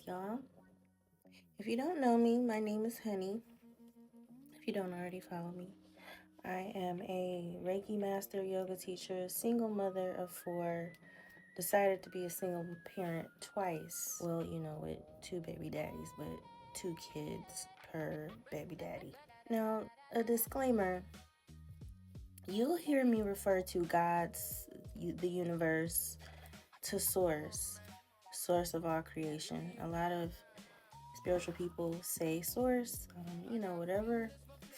y'all. If you don't know me, my name is Honey. If you don't already follow me, I am a Reiki master, yoga teacher, single mother of four, decided to be a single parent twice. Well, with two baby daddies, but two kids per baby daddy. Now, a disclaimer, you'll hear me refer to the universe, to source of all creation. A lot of spiritual people say source, whatever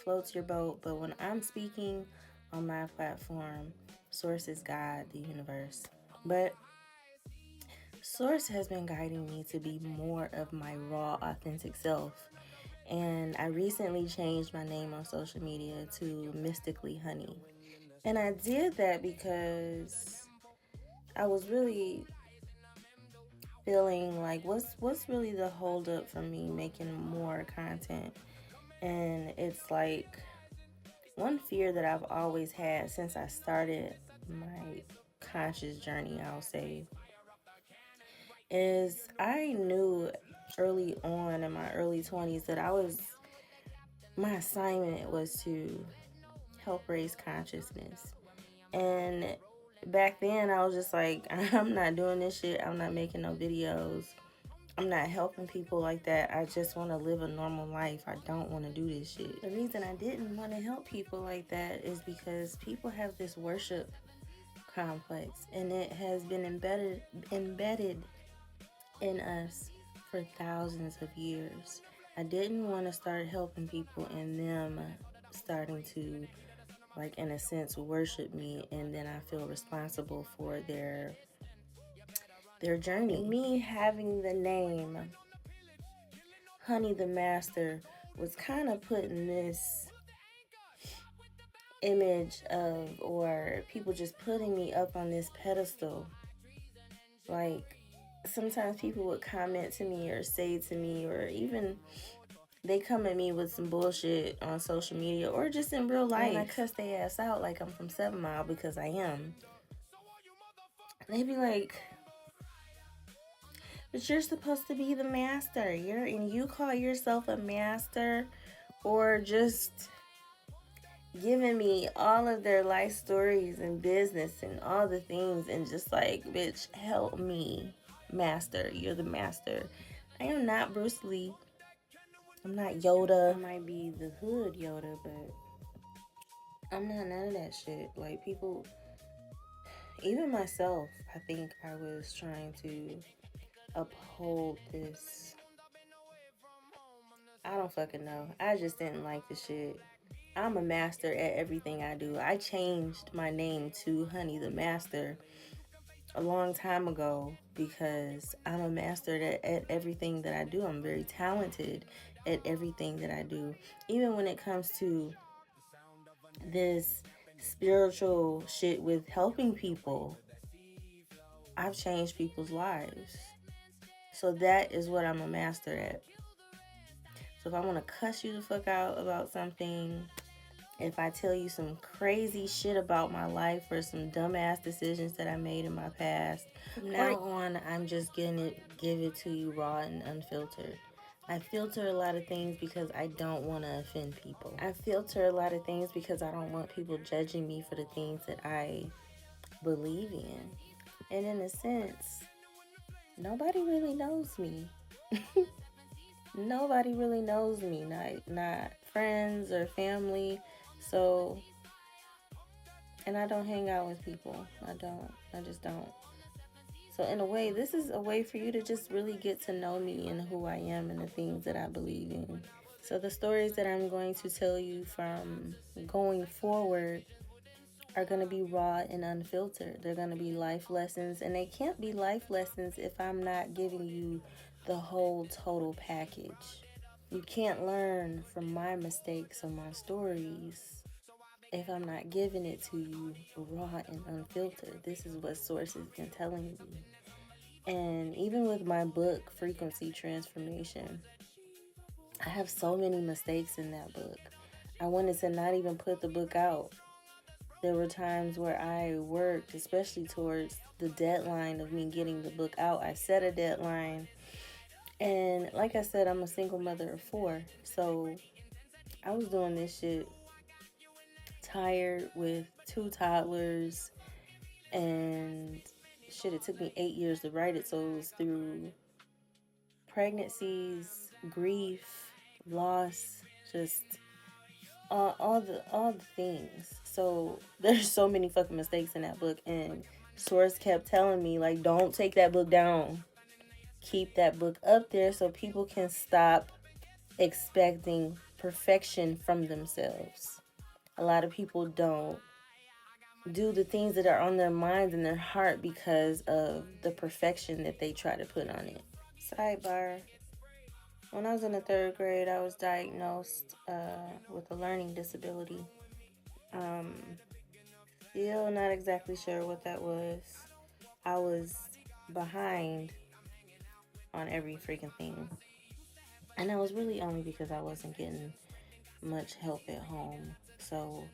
floats your boat. But when I'm speaking on my platform, source is God, the universe. But source has been guiding me to be more of my raw, authentic self. And I recently changed my name on social media to Mystikally Honey. And I did that because I was really feeling like what's really the holdup for me making more content. And it's like one fear that I've always had since I started my conscious journey, I'll say, is I knew early on in my early 20s that my assignment was to help raise consciousness. And back then I was just like, I'm not doing this shit. I'm not making no videos. I'm not helping people like that. I just want to live a normal life. I don't want to do this shit. The reason I didn't want to help people like that is because people have this worship complex, and it has been embedded in us for thousands of years. I didn't want to start helping people and them starting to, like, in a sense, worship me, and then I feel responsible for their journey. Me having the name Honey the Master was kind of putting this image of, or people just putting me up on this pedestal. Like, sometimes people would comment to me or say to me, or even they come at me with some bullshit on social media or just in real life. And I cuss their ass out like I'm from 7 Mile, because I am. And they be like, but you're supposed to be the master. And you call yourself a master, or just giving me all of their life stories and business and all the things, and just like, bitch, help me, master. You're the master. I am not Bruce Lee. I'm not Yoda. I might be the hood Yoda, but I'm not none of that shit. Like, people, even myself, I think I was trying to uphold this. I don't fucking know. I just didn't like the shit. I'm a master at everything I do. I changed my name to Honey the Master a long time ago because I'm a master at everything that I do. I'm very talented at everything that I do. Even when it comes to this spiritual shit with helping people, I've changed people's lives. So that is what I'm a master at. So if I want to cuss you the fuck out about something, if I tell you some crazy shit about my life or some dumbass decisions that I made in my past, from now on, I'm just gonna give it to you raw and unfiltered. I filter a lot of things because I don't want to offend people. I filter a lot of things because I don't want people judging me for the things that I believe in. And in a sense, nobody really knows me. Nobody really knows me, not friends or family. So, and I don't hang out with people. I just don't. So in a way, this is a way for you to just really get to know me and who I am and the things that I believe in. So the stories that I'm going to tell you from going forward are going to be raw and unfiltered. They're going to be life lessons, and they can't be life lessons if I'm not giving you the whole total package. You can't learn from my mistakes or my stories if I'm not giving it to you raw and unfiltered. This is what Source has been telling me. And even with my book, Frequency Transformation, I have so many mistakes in that book. I wanted to not even put the book out. There were times where I worked, especially towards the deadline of me getting the book out. I set a deadline, And like I said, I'm a single mother of 4. So I was doing this shit tired with 2 toddlers, and shit, it took me 8 years to write it. So it was through pregnancies, grief, loss, just all the things. So there's so many fucking mistakes in that book, and Source kept telling me, like, don't take that book down. Keep that book up there so people can stop expecting perfection from themselves. A lot of people don't do the things that are on their minds and their heart because of the perfection that they try to put on it. Sidebar. When I was in the 3rd grade, I was diagnosed with a learning disability. Still not exactly sure what that was. I was behind on every freaking thing. And that was really only because I wasn't getting much help at home. So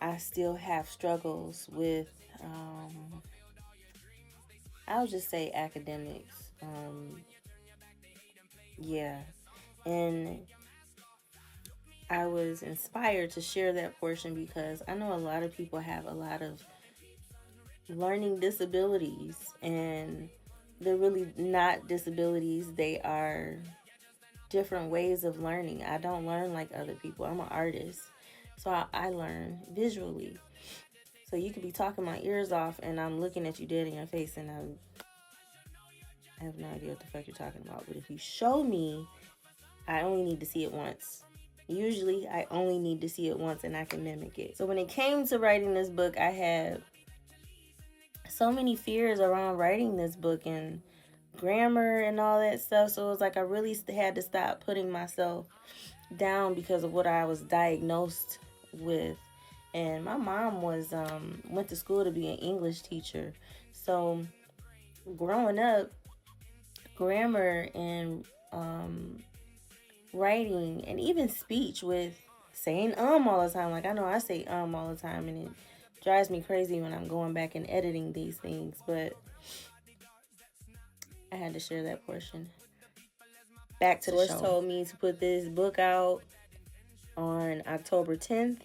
I still have struggles with, I'll just say academics. Yeah. And I was inspired to share that portion because I know a lot of people have a lot of learning disabilities, and they're really not disabilities. They are different ways of learning. I don't learn like other people. I'm an artist, so I learn visually. So you could be talking my ears off and I'm looking at you dead in your face and I have no idea what the fuck you're talking about. But if you show me, I only need to see it once. Usually I only need to see it once and I can mimic it. So when it came to writing this book, I had so many fears around writing this book and grammar and all that stuff. So it was like I really had to stop putting myself down because of what I was diagnosed with. And my mom was went to school to be an English teacher. So growing up, grammar and writing and even speech with saying all the time. Like I know I say all the time and it drives me crazy when I'm going back and editing these things, but I had to share that portion. Back to the show. Told me to put this book out on October 10th.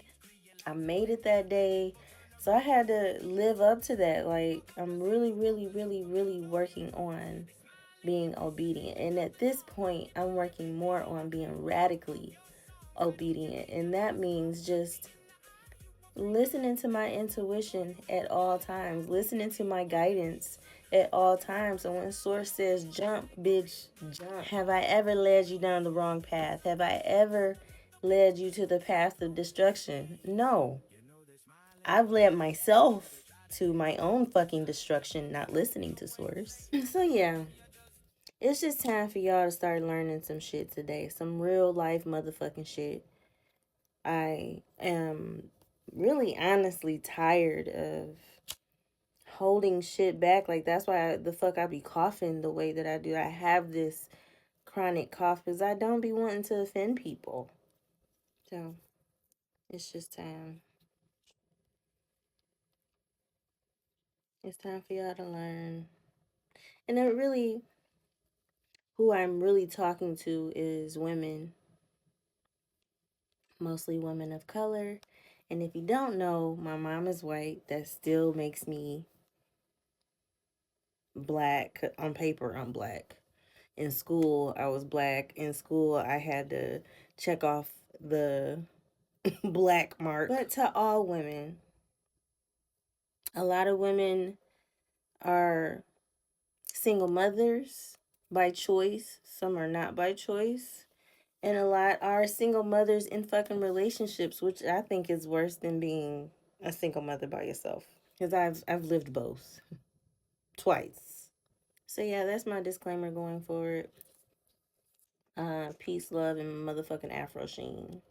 I made it that day. So I had to live up to that. Like, I'm really, really, really, really working on being obedient. And at this point, I'm working more on being radically obedient. And that means just listening to my intuition at all times, listening to my guidance at all times. So when Source says jump, bitch, jump. Have I ever led you down the wrong path? Have I ever led you to the path of destruction? No. I've led myself to my own fucking destruction, not listening to Source. So yeah, it's just time for y'all to start learning some shit today. Some real life motherfucking shit. I am really honestly tired of holding shit back. Like, that's why the fuck I be coughing the way that I do. I have this chronic cough because I don't be wanting to offend people. So it's just time. It's time for y'all to learn. And it really, who I'm really talking to is women, mostly women of color. And if you don't know, my mom is white. That still makes me black. On paper, I'm black. In school, I was black. In school, I had to check off the black mark. But to all women, a lot of women are single mothers by choice. Some are not by choice. And a lot are single mothers in fucking relationships, which I think is worse than being a single mother by yourself. Because I've lived both. Twice. So yeah, that's my disclaimer going forward. Peace, love, and motherfucking Afro Sheen.